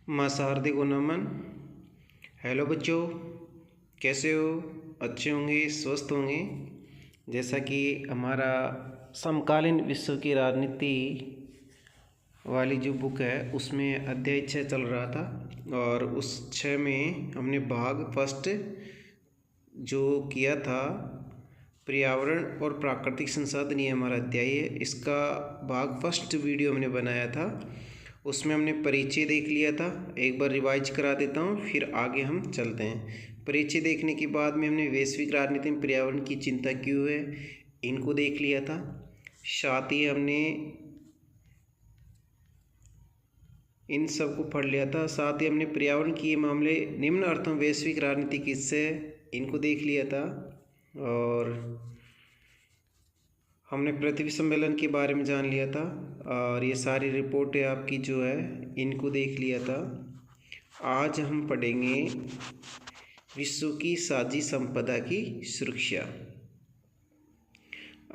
माँ शारदे को नमन। हेलो बच्चों, कैसे हो? अच्छे होंगे, स्वस्थ होंगे। जैसा कि हमारा समकालीन विश्व की राजनीति वाली जो बुक है उसमें अध्याय 6 चल रहा था और उस 6 में हमने भाग फर्स्ट जो किया था पर्यावरण और प्राकृतिक संसाधन, ये हमारा अध्याय है। इसका भाग फर्स्ट वीडियो हमने बनाया था, उसमें हमने परिचय देख लिया था। एक बार रिवाइज करा देता हूँ, फिर आगे हम चलते हैं। परिचय देखने के बाद में हमने वैश्विक राजनीति में पर्यावरण की चिंता क्यों है, इनको देख लिया था। साथ ही हमने इन सब को पढ़ लिया था। साथ ही हमने पर्यावरण के मामले निम्न अर्थों वैश्विक राजनीति किससे, इनको देख लिया था। और हमने पृथ्वी सम्मेलन के बारे में जान लिया था और ये सारी रिपोर्टें आपकी जो है इनको देख लिया था। आज हम पढ़ेंगे विश्व की साझी संपदा की सुरक्षा।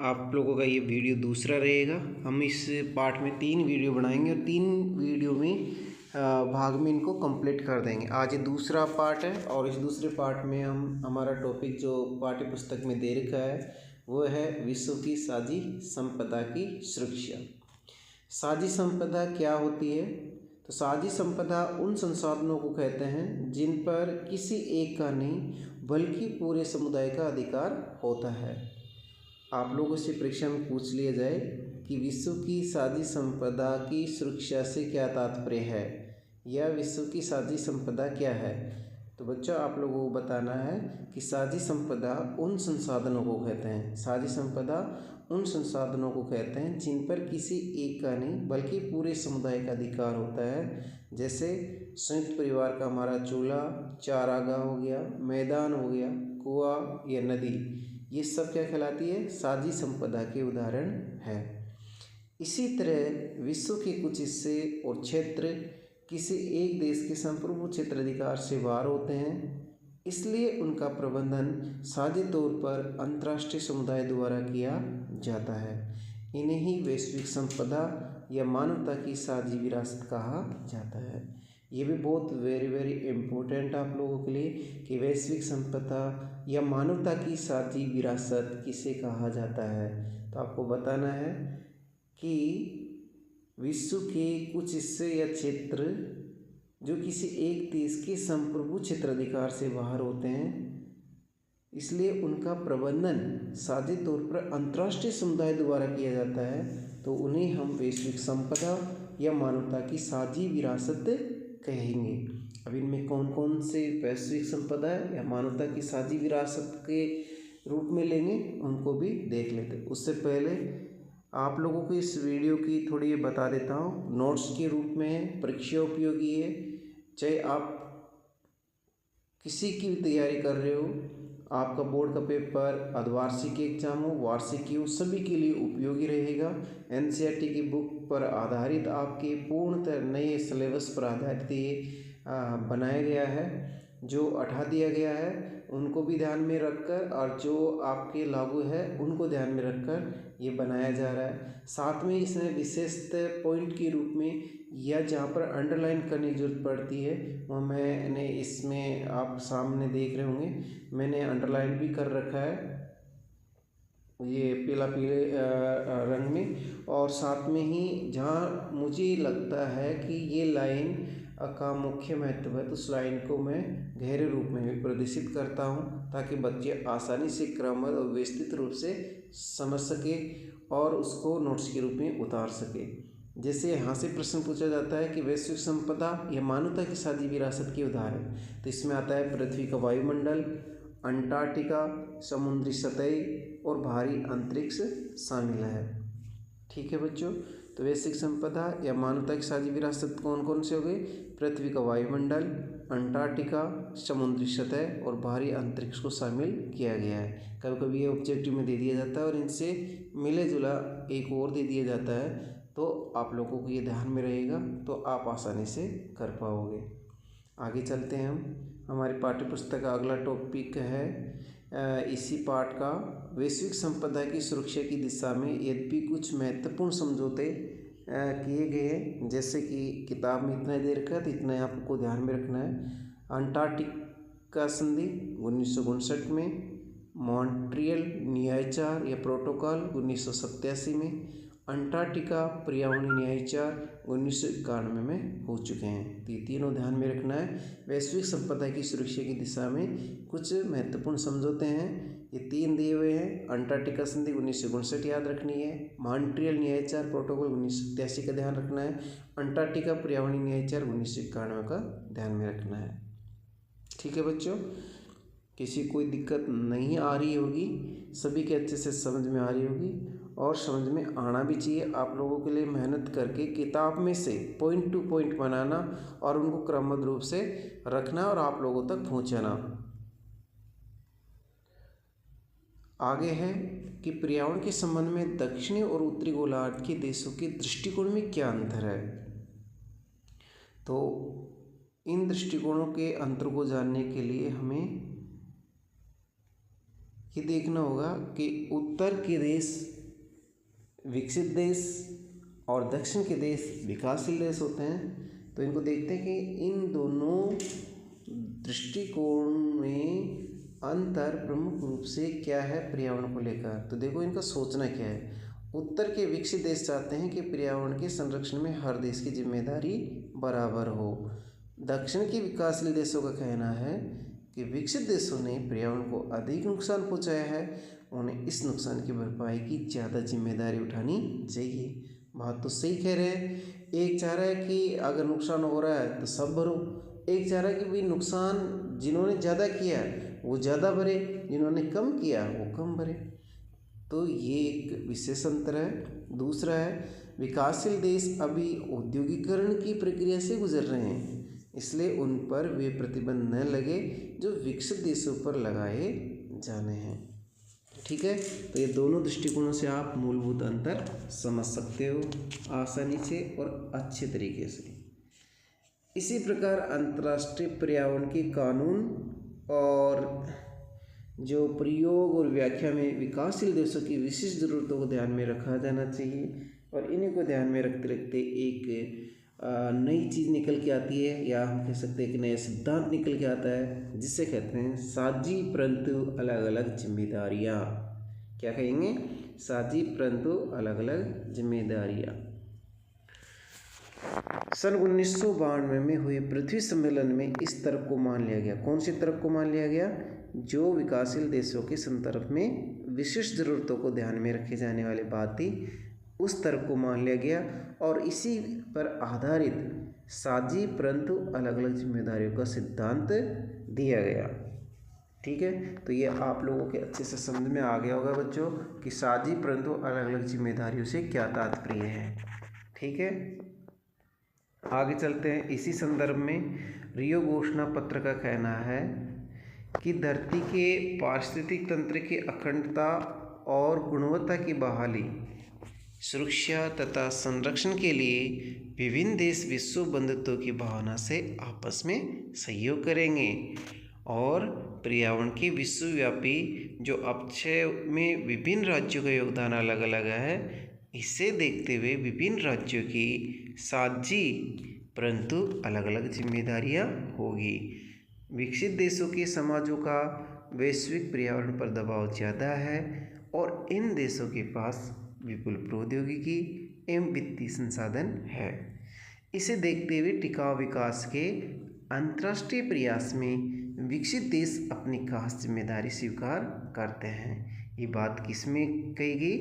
आप लोगों का ये वीडियो दूसरा रहेगा। हम इस पार्ट में 3 वीडियो बनाएंगे और 3 वीडियो में भाग में इनको कंप्लीट कर देंगे। आज ये दूसरा पार्ट है और इस दूसरे पार्ट में हम हमारा टॉपिक जो पाठ्य पुस्तक में दे रखा है वो है विश्व की साझी संपदा की सुरक्षा। साझी संपदा क्या होती है? तो साझी संपदा उन संसाधनों को कहते हैं जिन पर किसी एक का नहीं बल्कि पूरे समुदाय का अधिकार होता है। आप लोगों से परीक्षा में पूछ लिया जाए कि विश्व की साझी संपदा की सुरक्षा से क्या तात्पर्य है या विश्व की साझी संपदा क्या है, तो बच्चों आप लोगों को बताना है कि साझी संपदा उन संसाधनों को कहते हैं। साझी संपदा उन संसाधनों को कहते हैं जिन पर किसी एक का नहीं बल्कि पूरे समुदाय का अधिकार होता है। जैसे संयुक्त परिवार का हमारा चूल्हा, चारागाह हो गया, मैदान हो गया, कुआं या नदी, ये सब क्या कहलाती है? साझी संपदा के उदाहरण है। इसी तरह विश्व के कुछ हिस्से और क्षेत्र किसी एक देश के संप्रभु क्षेत्राधिकार से बाहर होते हैं, इसलिए उनका प्रबंधन साझे तौर पर अंतर्राष्ट्रीय समुदाय द्वारा किया जाता है। इन्हें ही वैश्विक संपदा या मानवता की साझी विरासत कहा जाता है। ये भी बहुत वेरी इम्पोर्टेंट आप लोगों के लिए कि वैश्विक संपदा या मानवता की साझी विरासत किसे कहा जाता है। तो आपको बताना है कि विश्व के कुछ हिस्से या क्षेत्र जो किसी एक देश के संप्रभु क्षेत्राधिकार से बाहर होते हैं, इसलिए उनका प्रबंधन साझे तौर पर अंतर्राष्ट्रीय समुदाय द्वारा किया जाता है, तो उन्हें हम वैश्विक संपदा या मानवता की साझी विरासत कहेंगे। अब इनमें कौन कौन से वैश्विक संपदा है या मानवता की साझी विरासत के रूप में लेंगे उनको भी देख लेते हैं। उससे पहले आप लोगों को इस वीडियो की थोड़ी बता देता हूँ, नोट्स के रूप में है, परीक्षा उपयोगी है। चाहे आप किसी की भी तैयारी कर रहे हो, आपका बोर्ड का पेपर, अर्धवार्षिक एग्जाम हो, वार्षिक हो, सभी के लिए उपयोगी रहेगा। एनसीईआरटी की बुक पर आधारित आपके पूर्णतः नए सिलेबस पर आधारित ये बनाया गया है। जो हटा दिया गया है उनको भी ध्यान में रखकर और जो आपके लागू है उनको ध्यान में रखकर ये बनाया जा रहा है। साथ में इसमें विशेषतः पॉइंट के रूप में या जहाँ पर अंडरलाइन करने की जरूरत पड़ती है वह मैंने इसमें आप सामने देख रहे होंगे, मैंने अंडरलाइन भी कर रखा है ये पीले रंग में। और साथ में ही जहाँ मुझे लगता है कि ये लाइन का मुख्य महत्व है तो उस लाइन को मैं गहरे रूप में भी प्रदर्शित करता हूँ ताकि बच्चे आसानी से क्रमबद्ध और व्यवस्थित रूप से समझ सके और उसको नोट्स के रूप में उतार सके। जैसे यहाँ से प्रश्न पूछा जाता है कि वैश्विक संपदा या मानवता की साझी विरासत के उदाहरण, तो इसमें आता है पृथ्वी का वायुमंडल, अंटार्कटिका, समुद्री सतह और भारी अंतरिक्ष शामिल है। ठीक है बच्चों, तो वैश्विक संपदा या मानवता की साझी विरासत कौन कौन से हो गए? पृथ्वी का वायुमंडल, अंटार्कटिका, समुद्री सतह और भारी अंतरिक्ष को शामिल किया गया है। कभी कभी ये ऑब्जेक्टिव में दे दिया जाता है और इनसे मिले जुला एक और दे दिया जाता है, तो आप लोगों को ये ध्यान में रहेगा तो आप आसानी से कर पाओगे। आगे चलते हैं हम। हमारी पाठ्य पुस्तक का अगला टॉपिक है इसी पाठ का वैश्विक संपदा की सुरक्षा की दिशा में यद्यपि कुछ महत्वपूर्ण समझौते किए गए हैं, जैसे कि किताब में इतना दे रखा है तो इतना आपको ध्यान में रखना है। अंटार्कटिका संधि 1959 में, मॉन्ट्रियल न्यायचार या प्रोटोकॉल 1987 में, अंटार्कटिका पर्यावरणीय न्यायचार 1991 में हो चुके हैं। तो ये तीनों ध्यान में रखना है। वैश्विक संपदा की सुरक्षा की दिशा में कुछ महत्वपूर्ण समझौते हैं, ये 3 दिए हुए हैं। अंटार्कटिका संधि 1959 याद रखनी है, मॉन्ट्रियल न्यायचार प्रोटोकॉल 1987 का ध्यान रखना है, अंटार्कटिका पर्यावरणीय न्यायचार 1991 का ध्यान में रखना है। ठीक है बच्चों, किसी कोई दिक्कत नहीं आ रही होगी, सभी के अच्छे से समझ में आ रही होगी और समझ में आना भी चाहिए। आप लोगों के लिए मेहनत करके किताब में से पॉइंट टू पॉइंट बनाना और उनको क्रमबद्ध रूप से रखना और आप लोगों तक पहुंचाना। आगे है कि पर्यावरण के संबंध में दक्षिणी और उत्तरी गोलार्ध के देशों के दृष्टिकोण में क्या अंतर है। तो इन दृष्टिकोणों के अंतर को जानने के लिए हमें ये देखना होगा कि उत्तर के देश विकसित देश और दक्षिण के देश विकासशील देश होते हैं। तो इनको देखते हैं कि इन दोनों दृष्टिकोण में अंतर प्रमुख रूप से क्या है पर्यावरण को लेकर। तो देखो इनका सोचना क्या है। उत्तर के विकसित देश चाहते हैं कि पर्यावरण के संरक्षण में हर देश की जिम्मेदारी बराबर हो। दक्षिण के विकासशील देशों का कहना है कि विकसित देशों ने पर्यावरण को अधिक नुकसान पहुंचाया है, उन्हें इस नुकसान की भरपाई की ज़्यादा जिम्मेदारी उठानी चाहिए। बात तो सही कह रहे हैं। एक चाह रहा है कि अगर नुकसान हो रहा है तो सब भरो, एक चाह रहा है कि भाई नुकसान जिन्होंने ज़्यादा किया वो ज़्यादा भरे, जिन्होंने कम किया वो कम भरे। तो ये एक विशेष अंतर है। दूसरा है विकासशील देश अभी औद्योगिकरण की प्रक्रिया से गुजर रहे हैं, इसलिए उन पर वे प्रतिबंध न लगे जो विकसित देशों पर लगाए जाने हैं। ठीक है, तो ये दोनों दृष्टिकोणों से आप मूलभूत अंतर समझ सकते हो आसानी से और अच्छे तरीके से। इसी प्रकार अंतर्राष्ट्रीय पर्यावरण के कानून और जो प्रयोग और व्याख्या में विकासशील देशों की विशिष्ट ज़रूरतों को ध्यान में रखा जाना चाहिए और इन्हीं को ध्यान में रखते रखते एक नई चीज़ निकल के आती है, या हम कह सकते हैं कि नया सिद्धांत निकल के आता है, जिसे कहते हैं साझी परंतु अलग अलग जिम्मेदारियाँ। क्या कहेंगे? साझी परंतु अलग अलग जिम्मेदारियाँ। सन 1992 में हुए पृथ्वी सम्मेलन में इस तर्क को मान लिया गया। कौन सी तर्क को मान लिया गया? जो विकासशील देशों के संदर्भ में विशिष्ट ज़रूरतों को ध्यान में रखे जाने वाली बात थी, उस तर्क को मान लिया गया और इसी पर आधारित साझी परंतु अलग अलग जिम्मेदारियों का सिद्धांत दिया गया। ठीक है, तो ये आप लोगों के अच्छे से समझ में आ गया होगा बच्चों कि साझी परंतु अलग अलग जिम्मेदारियों से क्या तात्पर्य है। ठीक है, आगे चलते हैं। इसी संदर्भ में रियो घोषणा पत्र का कहना है कि धरती के पारिस्थितिक तंत्र की अखंडता और गुणवत्ता की बहाली, सुरक्षा तथा संरक्षण के लिए विभिन्न देश विश्व बंधुत्व की भावना से आपस में सहयोग करेंगे और पर्यावरण के विश्वव्यापी जो अपक्षय में विभिन्न राज्यों का योगदान अलग अलग है, इसे देखते हुए विभिन्न राज्यों की साझी परंतु अलग अलग जिम्मेदारियां होगी। विकसित देशों के समाजों का वैश्विक पर्यावरण पर दबाव ज़्यादा है और इन देशों के पास विपुल प्रौद्योगिकी एवं वित्तीय संसाधन है। इसे देखते हुए टिकाऊ विकास के अंतर्राष्ट्रीय प्रयास में विकसित देश अपनी खास जिम्मेदारी स्वीकार करते हैं। ये बात किस में कही गई?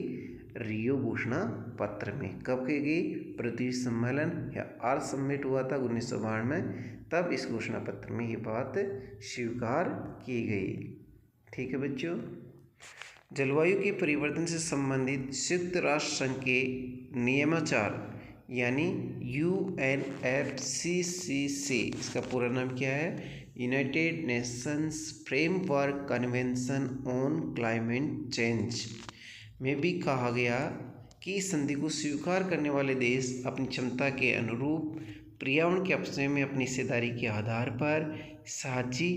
रियो घोषणा पत्र में। कब कही गई? पृथ्वी सम्मेलन या अर्थ समिट हुआ था 1992 में, तब इस घोषणा पत्र में ये बात स्वीकार की गई। ठीक है बच्चों, जलवायु के परिवर्तन से संबंधित संयुक्त राष्ट्र संघ के नियमाचार यानी UNFCCC, इसका पूरा नाम क्या है? United Nations framework convention on climate change में भी कहा गया कि इस संधि को स्वीकार करने वाले देश अपनी क्षमता के अनुरूप पर्यावरण के अपक्षय में अपनी हिस्सेदारी के आधार पर साझी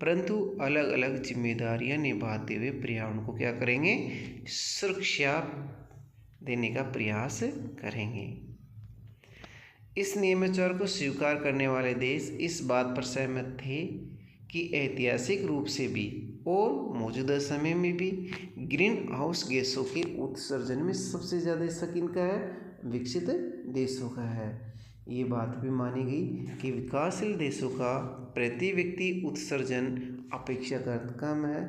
परंतु अलग अलग जिम्मेदारियां निभाते हुए पर्यावरण को क्या करेंगे? सुरक्षा देने का प्रयास करेंगे। इस नियमानुसार को स्वीकार करने वाले देश इस बात पर सहमत थे कि ऐतिहासिक रूप से भी और मौजूदा समय में भी ग्रीन हाउस गैसों के उत्सर्जन में सबसे ज़्यादा हिस्सा किनका है? विकसित देशों का है। ये बात भी मानी गई कि विकासशील देशों का प्रति व्यक्ति उत्सर्जन अपेक्षाकृत कम है।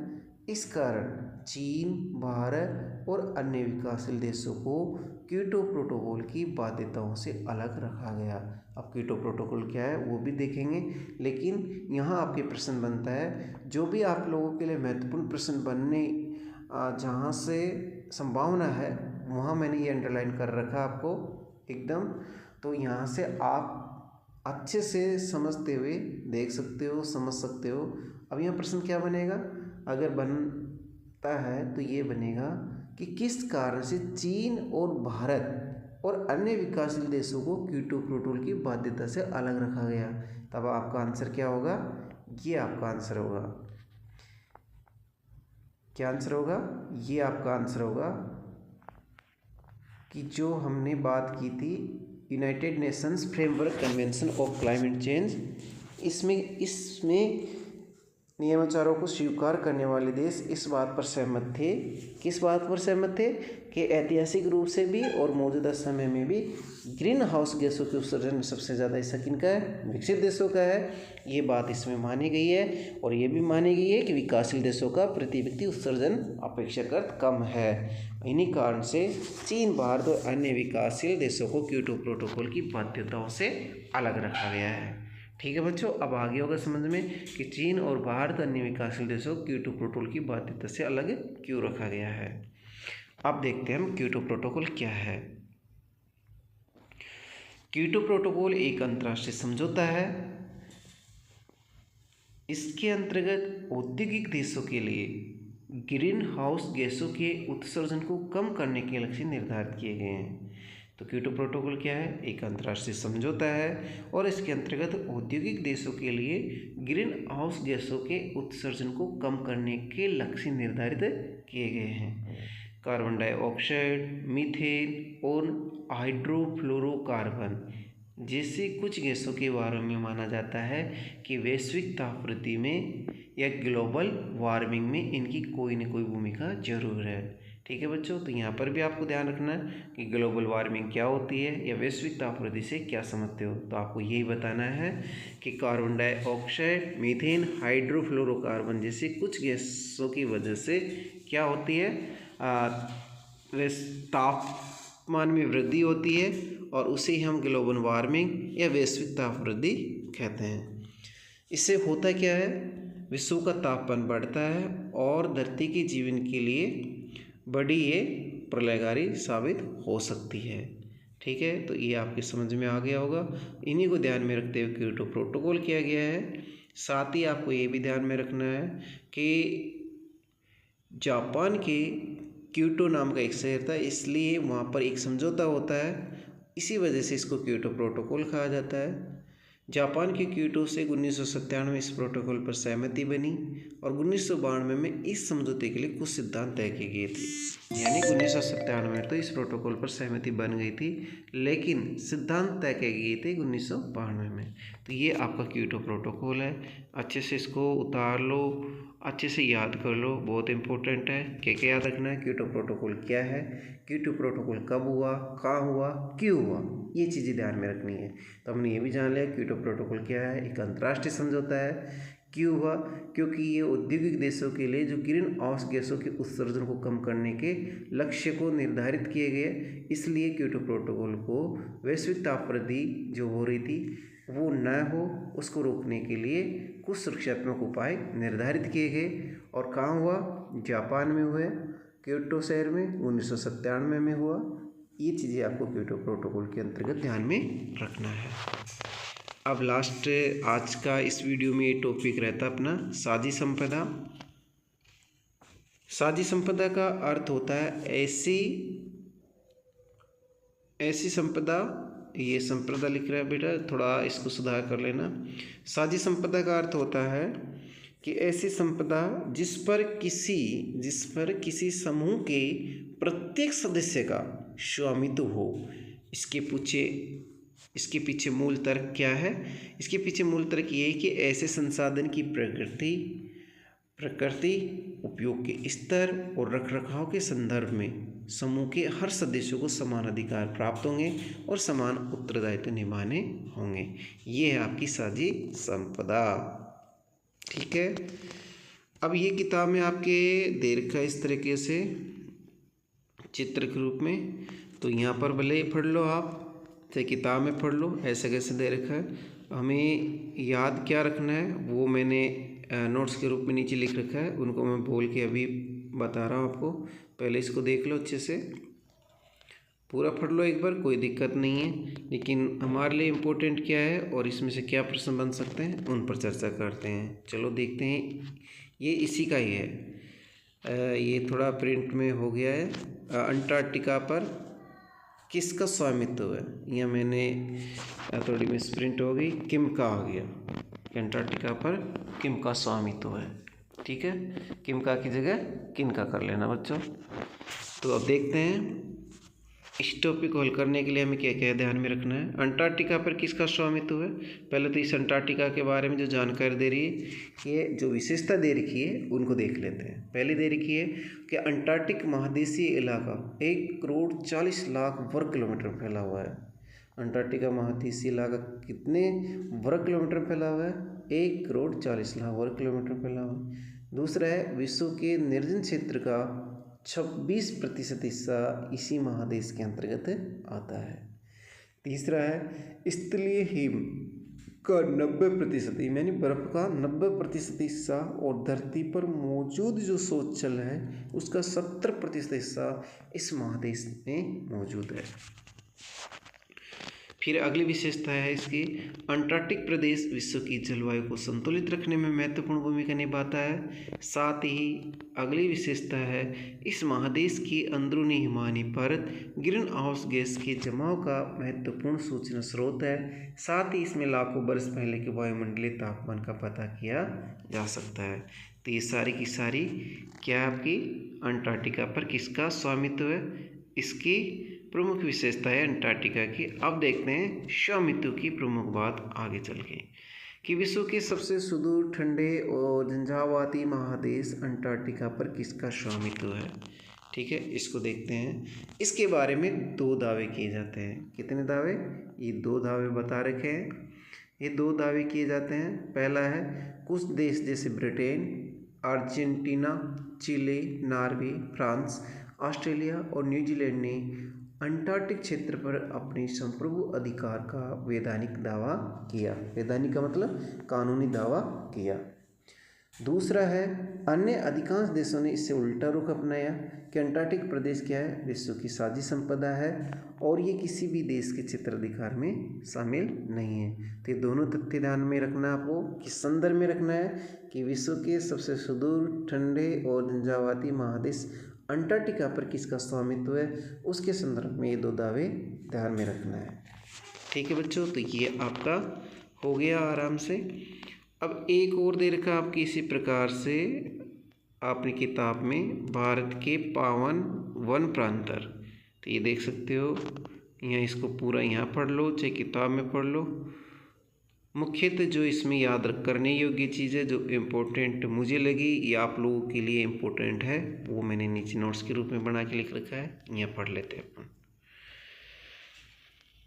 इस कारण चीन, भारत और अन्य विकासशील देशों को क्योटो प्रोटोकॉल की बाध्यताओं से अलग रखा गया। अब क्योटो प्रोटोकॉल क्या है वो भी देखेंगे, लेकिन यहाँ आपके प्रश्न बनता है, जो भी आप लोगों के लिए महत्वपूर्ण प्रश्न बनने जहाँ से संभावना है वहाँ मैंने ये अंडरलाइन कर रखा आपको एकदम, तो यहाँ से आप अच्छे से समझते हुए देख सकते हो, समझ सकते हो। अब यहाँ प्रश्न क्या बनेगा, अगर बनता है तो ये बनेगा कि किस कारण से चीन और भारत और अन्य विकासशील देशों को क्योटो प्रोटोकॉल की बाध्यता से अलग रखा गया। तब आपका आंसर क्या होगा? ये आपका आंसर होगा। क्या आंसर होगा? ये आपका आंसर होगा कि जो हमने बात की थी United Nations framework convention of climate change, इसमें नियमानुसारों को स्वीकार करने वाले देश इस बात पर सहमत थे, किस बात पर सहमत थे? कि ऐतिहासिक रूप से भी और मौजूदा समय में भी ग्रीन हाउस गैसों के उत्सर्जन में सबसे ज़्यादा हिस्सा किनका है? विकसित देशों का है। ये बात इसमें मानी गई है और ये भी मानी गई है कि विकासशील देशों का प्रति व्यक्ति उत्सर्जन अपेक्षाकृत कम है। इन्हीं कारण से चीन, भारत और अन्य विकासशील देशों को क्योटो प्रोटोकॉल की बाध्यताओं से अलग रखा गया है। ठीक है बच्चों, अब आगे होगा समझ में कि चीन और भारत अन्य विकासशील देशों को क्योटो प्रोटोकॉल की बाध्यता से अलग क्यों रखा गया है। अब देखते हैं हम क्योटो प्रोटोकॉल क्या है। क्योटो प्रोटोकॉल एक अंतर्राष्ट्रीय समझौता है। इसके अंतर्गत औद्योगिक देशों के लिए ग्रीन हाउस गैसों के उत्सर्जन को कम करने के लक्ष्य निर्धारित किए गए हैं। तो क्योटो प्रोटोकॉल क्या है? एक अंतर्राष्ट्रीय समझौता है और इसके अंतर्गत औद्योगिक देशों के लिए ग्रीन हाउस गैसों के उत्सर्जन को कम करने के लक्ष्य निर्धारित किए गए हैं। कार्बन डाइऑक्साइड, मीथेन और हाइड्रोफ्लोरोकार्बन जैसे कुछ गैसों के बारे में माना जाता है कि वैश्विक तापवृद्धि में या ग्लोबल वार्मिंग में इनकी कोई न कोई भूमिका जरूर है। ठीक है बच्चों, तो यहाँ पर भी आपको ध्यान रखना है कि ग्लोबल वार्मिंग क्या होती है या वैश्विक तापवृद्धि से क्या समझते हो। तो आपको यही बताना है कि कार्बन डाइऑक्साइड, मीथेन, हाइड्रोफ्लोरोकार्बन जैसे कुछ गैसों की वजह से क्या होती है, तापमान में वृद्धि होती है और उसे ही हम ग्लोबल वार्मिंग या वैश्विक तापवृद्धि कहते हैं। इससे होता क्या है, विश्व का तापमान बढ़ता है और धरती के जीवन के लिए बड़ी ये प्रलयकारी साबित हो सकती है। ठीक है, तो ये आपके समझ में आ गया होगा। इन्हीं को ध्यान में रखते हुए क्योटो प्रोटोकॉल किया गया है। साथ ही आपको ये भी ध्यान में रखना है कि जापान के क्योटो नाम का एक शहर था, इसलिए वहाँ पर एक समझौता होता है, इसी वजह से इसको क्योटो प्रोटोकॉल कहा जाता है। जापान के क्योटो से 1997 में इस प्रोटोकॉल पर सहमति बनी और 1992 में इस समझौते के लिए कुछ सिद्धांत तय किए गए थे। यानी 1997 में तो इस प्रोटोकॉल पर सहमति बन गई थी, लेकिन सिद्धांत तय किए गए थे 1992 में। तो ये आपका क्योटो प्रोटोकॉल है, अच्छे से इसको उतार लो, अच्छे से याद कर लो, बहुत इंपॉर्टेंट है। क्या याद रखना है, क्योटो प्रोटोकॉल क्या है, क्योटो प्रोटोकॉल कब हुआ, कहाँ हुआ, क्यों हुआ, ये चीज़ें ध्यान में रखनी है। तो हमने ये भी जान लिया क्योटो प्रोटोकॉल क्या है, एक अंतर्राष्ट्रीय समझौता है। क्यों हुआ? क्योंकि ये औद्योगिक देशों के लिए जो ग्रीन हाउस गैसों के उत्सर्जन को कम करने के लक्ष्य को निर्धारित किए गए, इसलिए क्योटो प्रोटोकॉल को वैश्विक तापवृद्धि जो हो रही थी वो न हो, उसको रोकने के लिए कुछ सुरक्षात्मक उपाय निर्धारित किए गए। और कहाँ हुआ? जापान में हुए, क्योटो शहर में 1997 में हुआ। ये चीज़ें आपको क्योटो प्रोटोकॉल के अंतर्गत ध्यान में रखना है। अब लास्ट आज का इस वीडियो में ये टॉपिक रहता अपना साझी संपदा। साझी संपदा का अर्थ होता है ऐसी संपदा, ये संपदा लिख रहा है बेटा, थोड़ा इसको सुधार कर लेना। साझी संपदा का अर्थ होता है कि ऐसी संपदा जिस पर किसी समूह के प्रत्येक सदस्य का स्वामित्व हो। इसके पीछे इसके पीछे मूल तर्क क्या है? इसके पीछे मूल तर्क ये है कि ऐसे संसाधन की प्रकृति, उपयोग के स्तर और रखरखाव के संदर्भ में समूह के हर सदस्यों को समान अधिकार प्राप्त होंगे और समान उत्तरदायित्व निभाने होंगे। ये है आपकी साझी संपदा। ठीक है, अब ये किताब में आपके दे रखा है इस तरीके से चित्र के रूप में, तो यहाँ पर भले ही पढ़ लो आप, चाहे किताब में पढ़ लो, ऐसे कैसे दे रखा है। हमें याद क्या रखना है वो मैंने नोट्स के रूप में नीचे लिख रखा है, उनको मैं बोल के अभी बता रहा हूँ आपको। पहले इसको देख लो अच्छे से, पूरा पढ़ लो एक बार, कोई दिक्कत नहीं है। लेकिन हमारे लिए इम्पोर्टेंट क्या है और इसमें से क्या प्रश्न बन सकते हैं उन पर चर्चा करते हैं। चलो देखते हैं, ये इसी का ही है। ये थोड़ा प्रिंट में हो गया है। अंटार्कटिका पर किसका स्वामित्व है? यहाँ मैंने थोड़ी मिस प्रिंट हो गई, किम का आ गया। अंटार्कटिका पर किम का स्वामित्व है। ठीक है, किम का की जगह किन का कर लेना बच्चों। तो अब देखते हैं इस टॉपिक को हल करने के लिए हमें क्या क्या ध्यान में रखना है। अंटार्कटिका पर किसका स्वामित्व है? पहले तो इस अंटार्कटिका के बारे में जो जानकारी दे रही है, ये जो विशेषता दे रखी है उनको देख लेते हैं। पहले दे रखी है कि अंटार्कटिक महादेशीय इलाका 1,40,00,000 वर्ग किलोमीटर में फैला हुआ है। अंटार्कटिका महादेशीय इलाका कितने वर्ग किलोमीटर में फैला हुआ है? 1,40,00,000 वर्ग किलोमीटर में फैला हुआ है। दूसरा है विश्व के निर्जन क्षेत्र का 26% हिस्सा इसी महादेश के अंतर्गत आता है। तीसरा है स्थलीय हिम का 90% यानी बर्फ का 90% हिस्सा और धरती पर मौजूद जो शोधजल है उसका 70% हिस्सा इस महादेश में मौजूद है। फिर अगली विशेषता है इसकी, अंटार्कटिक प्रदेश विश्व की जलवायु को संतुलित रखने में महत्वपूर्ण भूमिका निभाता है। साथ ही अगली विशेषता है इस महादेश की अंदरूनी हिमानी परत ग्रीन हाउस गैस के जमाव का महत्वपूर्ण सूचना स्रोत है। साथ ही इसमें लाखों वर्ष पहले के वायुमंडलीय तापमान का पता किया जा सकता है। तो ये सारी की सारी क्या आपकी अंटार्कटिका पर किसका स्वामित्व है, इसकी प्रमुख विशेषता है अंटार्कटिका की। अब देखते हैं स्वामित्व की प्रमुख बात आगे चल के, कि विश्व के सबसे सुदूर ठंडे और झंझावाती महादेश अंटार्कटिका पर किसका स्वामित्व है। ठीक है, इसको देखते हैं। इसके बारे में 2 दावे किए जाते हैं। कितने दावे? ये 2 दावे बता रखे हैं। ये 2 दावे किए जाते हैं। पहला है कुछ देश जैसे Britain, Argentina, Chile, Norway, France, Australia और न्यूजीलैंड ने अंटार्कटिक क्षेत्र पर अपने संप्रभु अधिकार का वैधानिक दावा किया। वैधानिक का मतलब कानूनी दावा किया। दूसरा है अन्य अधिकांश देशों ने इससे उल्टा रुख अपनाया कि अंटार्कटिक प्रदेश क्या है, विश्व की साझी संपदा है और ये किसी भी देश के क्षेत्राधिकार में शामिल नहीं है। तो ये दोनों तथ्य ध्यान में रखना आपको। किस संदर्भ में रखना है कि विश्व के सबसे सुदूर ठंडे और झंझावाती महादेश अंटार्कटिका पर किसका स्वामित्व है, उसके संदर्भ में ये 2 दावे ध्यान में रखना है। ठीक है बच्चों, तो ये आपका हो गया आराम से। अब एक और दे रखा आपकी इसी प्रकार से आपने किताब में भारत के पावन वन प्रांतर, तो ये देख सकते हो। यहाँ इसको पूरा यहाँ पढ़ लो, चाहे किताब में पढ़ लो। मुख्यतः जो इसमें याद करने योग्य चीज़ है, जो इम्पोर्टेंट मुझे लगी या आप लोगों के लिए इम्पोर्टेंट है, वो मैंने नीचे नोट्स के रूप में बना के लिख रखा है। यहाँ पढ़ लेते हैं अपन।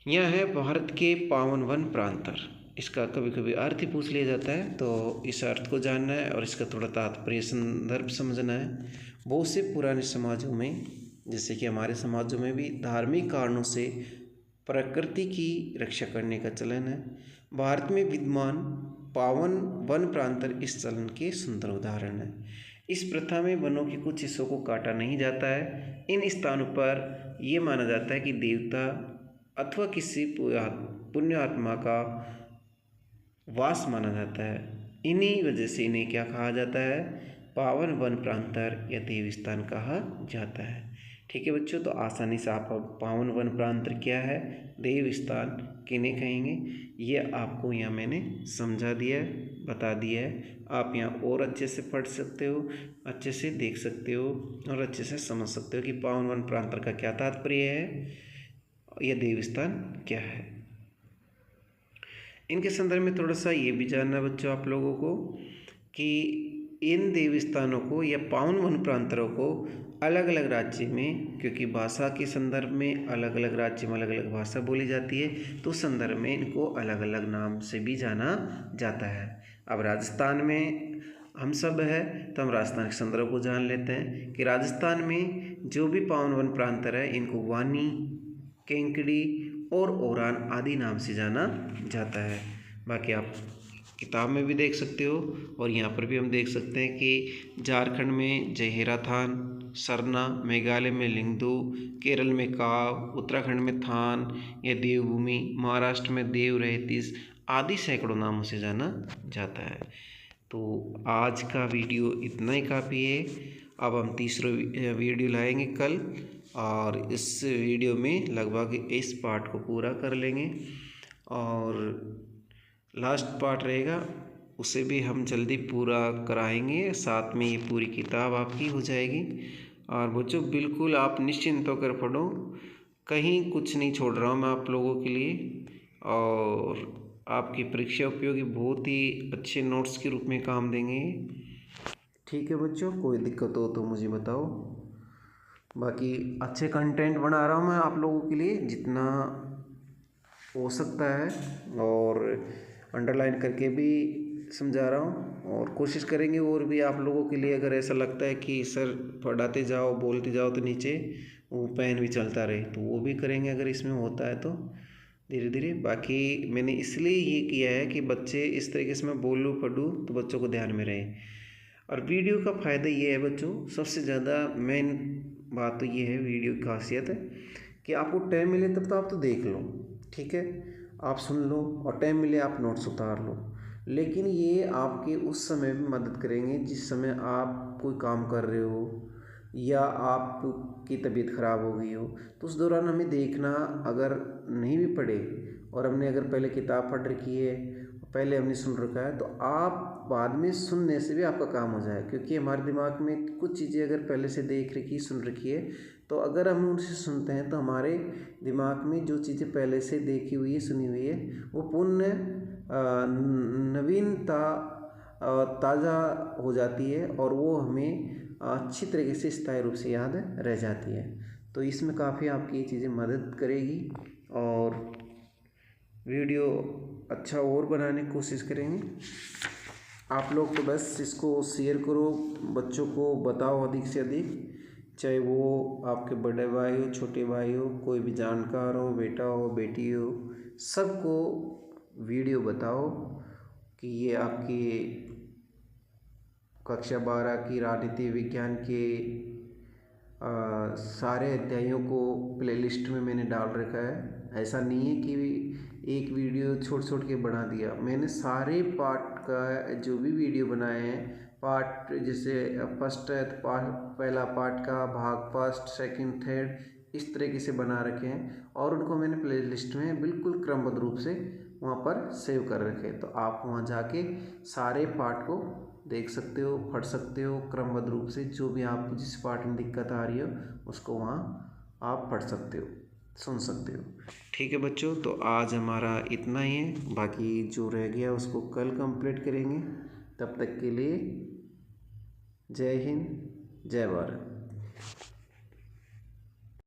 यह है भारत के पावन वन प्रांतर। इसका कभी कभी अर्थ ही पूछ लिया जाता है, तो इस अर्थ को जानना है और इसका थोड़ा तात्पर्य संदर्भ समझना है। बहुत से पुराने समाजों में, जैसे कि हमारे समाजों में भी धार्मिक कारणों से प्रकृति की रक्षा करने का चलन है। भारत में विद्यमान पावन वन प्रांतर इस चलन के सुंदर उदाहरण है। इस प्रथा में वनों के कुछ हिस्सों को काटा नहीं जाता है। इन स्थानों पर यह माना जाता है कि देवता अथवा किसी पुण्य आत्मा का वास माना जाता है। इन्हीं वजह से इन्हें क्या कहा जाता है, पावन वन प्रांतर या देव स्थान कहा जाता है। ठीक है बच्चों, तो आसानी से आप पावन वन प्रांतर क्या है, देव स्थान किन्हें कहेंगे, ये आपको यहाँ मैंने समझा दिया है, बता दिया है। आप यहाँ और अच्छे से पढ़ सकते हो, अच्छे से देख सकते हो और अच्छे से समझ सकते हो कि पावन वन प्रांतर का क्या तात्पर्य है, यह देव स्थान क्या है। इनके संदर्भ में थोड़ा सा ये भी जानना है बच्चों आप लोगों को कि इन देवी स्थानों को या पावन वन प्रांतरों को अलग अलग राज्य में, क्योंकि भाषा के संदर्भ में अलग अलग राज्य में अलग अलग भाषा बोली जाती है, तो संदर्भ में इनको अलग अलग नाम से भी जाना जाता है। अब राजस्थान में हम सब है तो हम राजस्थान के संदर्भ को जान लेते हैं कि राजस्थान में जो भी पावन वन प्रांतर है इनको वानी, केंकड़ी और ओरान आदि नाम से जाना जाता है। बाकी आप किताब में भी देख सकते हो और यहाँ पर भी हम देख सकते हैं कि झारखंड में जहेराथान, सरना, मेघालय में लिंगदू, केरल में काव, उत्तराखंड में थान या देवभूमि, महाराष्ट्र में देव रहतीस आदि सैकड़ों नामों से जाना जाता है। तो आज का वीडियो इतना ही काफ़ी है। अब हम तीसरा वीडियो लाएंगे कल, और इस वीडियो में लगभग इस पार्ट को पूरा कर लेंगे और लास्ट पार्ट रहेगा उसे भी हम जल्दी पूरा कराएंगे। साथ में ये पूरी किताब आपकी हो जाएगी। और बच्चों बिल्कुल आप निश्चिंत होकर पढ़ो, कहीं कुछ नहीं छोड़ रहा हूँ मैं आप लोगों के लिए, और आपकी परीक्षा उपयोगी बहुत ही अच्छे नोट्स के रूप में काम देंगे। ठीक है बच्चों, कोई दिक्कत हो तो मुझे बताओ। बाकी अच्छे कंटेंट बना रहा हूँ मैं आप लोगों के लिए जितना हो सकता है, और अंडरलाइन करके भी समझा रहा हूँ, और कोशिश करेंगे और भी आप लोगों के लिए। अगर ऐसा लगता है कि सर पढ़ाते जाओ बोलते जाओ तो नीचे वो पेन भी चलता रहे, तो वो भी करेंगे अगर इसमें होता है तो धीरे धीरे। बाकी मैंने इसलिए ये किया है कि बच्चे इस तरीके से मैं बोलूँ पढ़ूँ तो बच्चों को ध्यान में रहे। और वीडियो का फ़ायदा ये है बच्चों, सबसे ज़्यादा मेन बात तो ये है वीडियो की खासियत है कि आपको टाइम मिले तब तो आप तो देख लो, ठीक है, आप सुन लो, और टाइम मिले आप नोट्स उतार लो। लेकिन ये आपके उस समय भी मदद करेंगे जिस समय आप कोई काम कर रहे हो या आपकी तबीयत ख़राब हो गई हो, तो उस दौरान हमें देखना, अगर नहीं भी पढ़े और हमने अगर पहले किताब पढ़ रखी है, पहले हमने सुन रखा है, तो आप बाद में सुनने से भी आपका काम हो जाए। क्योंकि हमारे दिमाग में कुछ चीज़ें अगर पहले से देख रखी सुन रखी है, तो अगर हम उनसे सुनते हैं तो हमारे दिमाग में जो चीज़ें पहले से देखी हुई है सुनी हुई है वो पुण्य नवीनता ताज़ा हो जाती है, और वो हमें अच्छी तरीके से स्थायी रूप से याद रह जाती है। तो इसमें काफ़ी आपकी ये चीज़ें मदद करेगी, और वीडियो अच्छा और बनाने की कोशिश करेंगे। आप लोग तो बस इसको शेयर करो, बच्चों को बताओ अधिक से अधिक, चाहे वो आपके बड़े भाई हो, छोटे भाई हो, कोई भी जानकार हो, बेटा हो, बेटी हो, सबको वीडियो बताओ कि ये आपकी कक्षा 12 की राजनीति विज्ञान के सारे अध्यायों को प्लेलिस्ट में मैंने डाल रखा है। ऐसा नहीं है कि एक वीडियो छोड़ के बना दिया, मैंने सारे पार्ट का जो भी वीडियो बनाए हैं, पार्ट जैसे फर्स्ट है तो पहला पार्ट का भाग फर्स्ट, सेकंड, थर्ड, इस तरीके से बना रखे हैं, और उनको मैंने प्लेलिस्ट में बिल्कुल क्रमबद्ध रूप से वहाँ पर सेव कर रखे हैं। तो आप वहाँ जाके सारे पार्ट को देख सकते हो, पढ़ सकते हो क्रमबद्ध रूप से। जो भी आपको जिस पार्ट में दिक्कत आ रही हो उसको वहाँ आप पढ़ सकते हो, सुन सकते हो। ठीक है बच्चों, तो आज हमारा इतना ही है, बाकी जो रह गया उसको कल कंप्लीट करेंगे। तब तक के लिए जय हिंद, जय भारत।